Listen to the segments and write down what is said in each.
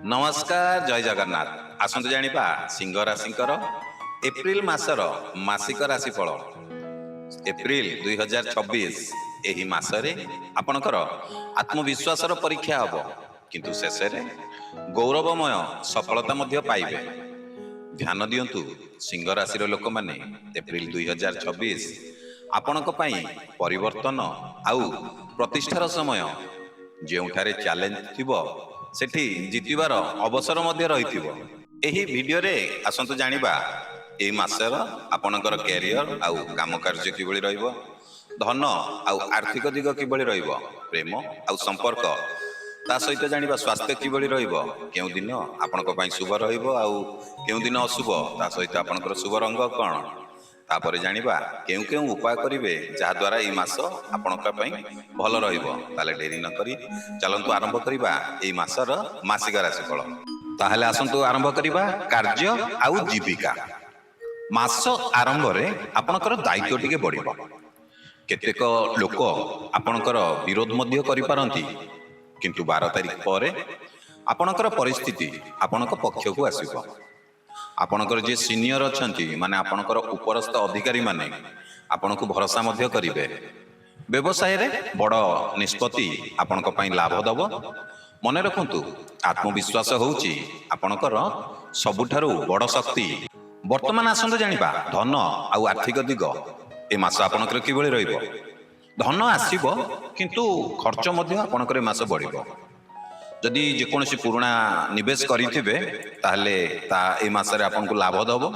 नमस्कार जय जगन्नाथ आसंतु जानिबा सिंह राशिंकर एप्रिल मासर मासिक राशिफल एप्रिल 2026 एही मासरे आपणकर आत्मविश्वासर परीक्षा हब किंतु शेषे गौरवमय सफलता मध्य पाइबे। ध्यान दियंतु सिंह राशि लोक माने एप्रिल 2026 आपणक पई परिवर्तन आउ प्रतिष्ठार समय जेउठारे चैलेंज थिबो सेठी जितिबार अवसर मध्य रहिथिबो। एही वीडियो रे आसंतु जानिबा ए मासर आपणकर कैरियर आउ काम कार्य किबळी रहिबो, धन आउ आर्थिक दिग किबळी रहिबो, प्रेम आउ संपर्क ता सहित जानिबा स्वास्थ्य किबळी रहिबो, केउ दिन आपणक पई शुभ रहिबो आउ केउ दिन अशुभ, ता सहित आपणकर शुभ रंग कोन, तापर जानिबा केउ केउ उपाय करिवे जहा द्वारा ई मास आपणक पई भल रहिबो। ताले डेरी न करी चलंतु आरंभ करिबा ई मासर मासिक राशिफल। ताहले आसंतु आरंभ करिबा कार्य आउ जीविका। मास आरंभ रे आपणकर दायित्व टिके बढिबो। केतेक लोक आपणकर विरोध मध्य करि पारंती किंतु 12 तारिख परे आपणकर परिस्थिति आपणक पक्ष को आसीबो। आपणकर जे सीनियर अछंती माने आपणकर उपरस्थ अधिकारी माने आपणको भरोसा मध्य करिवे। व्यवसाय रे बड़ निष्पत्ति आपणक पई लाभ दबो। मने रखंतु आत्मविश्वास होउची आपणकर सबुठारु बड़ शक्ति। वर्तमान आसंत जानिबा धन आउ आर्थिक दिग ए मास आपणकर किबळी रहिबो। धन आसीबो किंतु खर्च मध्य आपणकर मास बढ़िबो। जदि जेकोसी पुराणा निवेश करिथिबे ताहले ता ए मासरे आपनको लाभ दबो।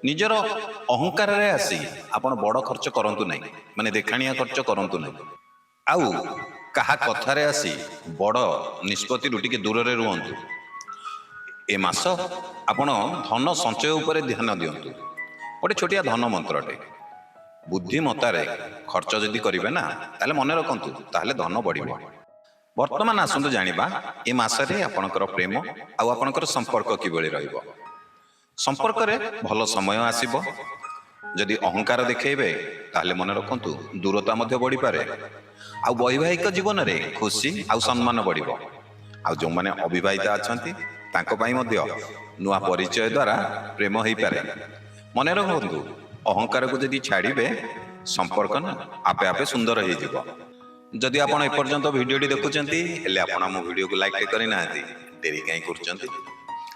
निजर अहंकार रे आसी आपण बड़ खर्च करंतु नै, माने देखाणिया खर्च करंतु नै। आउ कहा कथा रे आसी बड़ निष्पत्ति रुटिके दूर रे रुहंतु। ए मास आपण धन संचय उपरे ध्यान दियंतु। गोटे छोटिया धन मंत्रटे बुद्धिमत्तारे खर्च जदि करिवे ना ताले मने रखंतु ताहले धन बढ़िबो। वर्तमान आसंतु जानिबा ए मासरे आपणकर प्रेम आउ आपणकर संपर्क किबळी रहिबो। संपर्क रे भल समय आसीबो। जदि अहंकार देखेबे ताहले मने रखंतु दूरता मध्य बढ़ी पारे। आउ वैवाहिक जीवन रे खुशी आउ सम्मान बढ़िबो। आउ जो माने अविवाहित अछंती तांको पई मध्य नुआ परिचय द्वारा प्रेम होई पारे। मने रखंतु अहंकार को जदि छाड़ीबे संपर्क ना आपे आपे सुंदर होई जिवो। जदि आपण एपर्यंत वीडियो देखुचंती हेले आपण हम वीडियो को लाइक करि नाहंती देरी काई करचंती।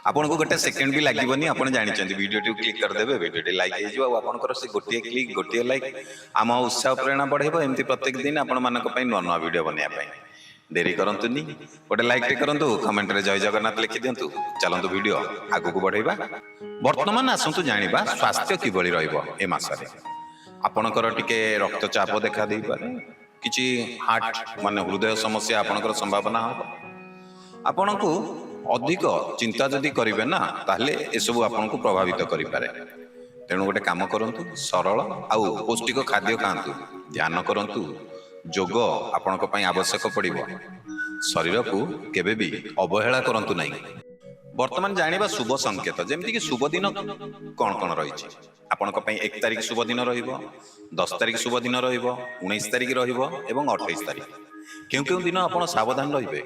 आपण को गोटे सेकंड भी लागिबनी। आपण जानिचंती वीडियो टी क्लिक कर देबे, वीडियो टी लाइक हे जिवो। आपणकर से गोटिए क्लिक गोटिए लाइक आम उत्साह प्रेरणा बढ़ेबो। एमती प्रत्येक दिन आपण मानक पई नवा नवा वीडियो बनिया पई देरी करंतुनी। गोटे लाइक टे करंतु, कमेंट रे जय जगन्नाथ लिखि दियंतु। चलंतु वीडियो आगु को बढ़ेबा। वर्तमान आसंतु जानिबा स्वास्थ्य किबळी रहइबो ए मासरे। आपणकर टिके रक्तचाप देखा देई पारे, किछि हार्ट माने हृदय समस्या आपणकर संभावना हो। आपणको अधिक चिंता जदि करिवे ना ताहले ए सब आपणको प्रभावित करि पारे। तेणु गोटे काम करंतु, सरल आउ पौष्टिक खाद्य खांतु, ध्यान करंतु। जोग आपणको पई आवश्यक पड़िबो। शरीर को केबे भी अवहेला करंतु नै। वर्तमान जानिबा शुभ संकेत, जेमति कि शुभ दिन कोन कोन रहिछि। आपणको पई 1 तारिख शुभ दिन रहिबो, 10 तारिख शुभ दिन रहिबो, 19 तारिख रहिबो एवं 28 तारिख। केउ केउ दिन आपण सावधान रहिबे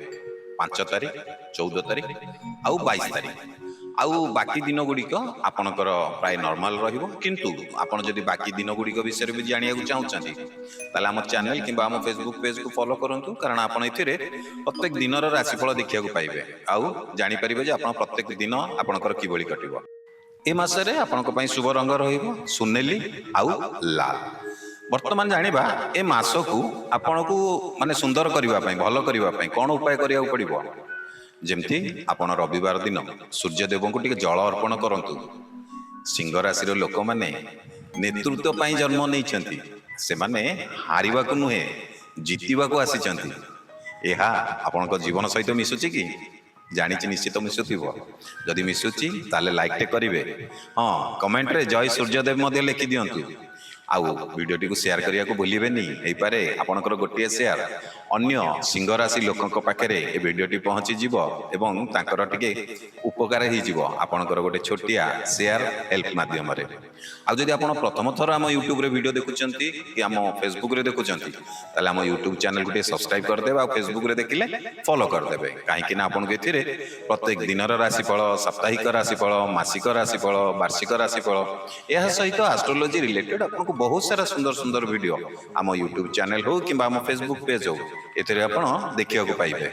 5 तारिख, 14 तारिख आउ 22 तारिख। आउ बाकी दिन गुड़िक आपणकर प्राय नॉर्मल रहिबो। किंतु आपण जदि बाकी दिन गुड़िक विषय भी जानिया को चाहउछंती ताले हम चैनल किबा हम फेसबुक पेज को फॉलो करंतु। कारण आपण एथिरे प्रत्येक दिनर राशिफल देखिया को पाइबे आउ जानि परिबे जे आपण प्रत्येक दिन आपणकर किबळी कटिबो। ए मासरे आपणक पई शुभ रंग रहिबो सुनेली आउ लाल। वर्तमान जानिबा ए मास को आपणको माने सुंदर करिवा पई, भलो करिवा पई कोन उपाय करिया पड़िबो। जेमति आपण रविवार दिन सूर्य देव को टिके जल अर्पण करंतु। सिंह राशि लोक माने नेतृत्व पई जन्म नैछंती। से माने हारिबा को नुहे जितिबा को आसीचंती। एहा आपणको जीवन सहित मिसुची कि जानिछि निश्चित मिसुथिबो। जदि मिसुची ताले लाइक टे करिवे। हां, कमेंट रे जय सूर्यदेव मध्ये लिखि दियंतु। आउ वीडियो टी को शेयर करिया को भूलिबेनी। एई पारे आपणकर गोटिए शेयर अन्य सिंह राशि लोकक पाखरे ए वीडियो टी पहुंची जिवो एवं तांकर टिके ଉପକାର ହେଇଯିବ ଆପଣଙ୍କର ଗୋଟେ ଛୋଟିଆ ସେୟାର ହେଲ୍ପ ମାଧ୍ୟମରେ। ଆଉ ଯଦି ଆପଣ ପ୍ରଥମ ଥର ଆମ ୟୁଟ୍ୟୁବରେ ଭିଡ଼ିଓ ଦେଖୁଛନ୍ତି କି ଆମ ଫେସବୁକରେ ଦେଖୁଛନ୍ତି ତାହେଲେ ଆମ ୟୁଟ୍ୟୁବ ଚ୍ୟାନେଲକୁ ଟିକେ ସବସ୍କ୍ରାଇବ କରିଦେବେ, ଆଉ ଫେସବୁକରେ ଦେଖିଲେ ଫଲୋ କରିଦେବେ, କାହିଁକି ନା ଆପଣଙ୍କୁ ଏଥିରେ ପ୍ରତ୍ୟେକ ଦିନର ରାଶିଫଳ, ସାପ୍ତାହିକ ରାଶିଫଳ, ମାସିକ ରାଶିଫଳ, ବାର୍ଷିକ ରାଶିଫଳ, ଏହା ସହିତ ଆଷ୍ଟ୍ରୋଲୋଜି ରିଲେଟେଡ୍ ଆପଣଙ୍କୁ ବହୁତ ସାରା ସୁନ୍ଦର ସୁନ୍ଦର ଭିଡ଼ିଓ ଆମ ୟୁଟ୍ୟୁବ ଚ୍ୟାନେଲ ହଉ କିମ୍ବା ଆମ ଫେସବୁକ ପେଜ ହଉ ଏଥିରେ ଆପଣ ଦେଖିବାକୁ ପାଇବେ।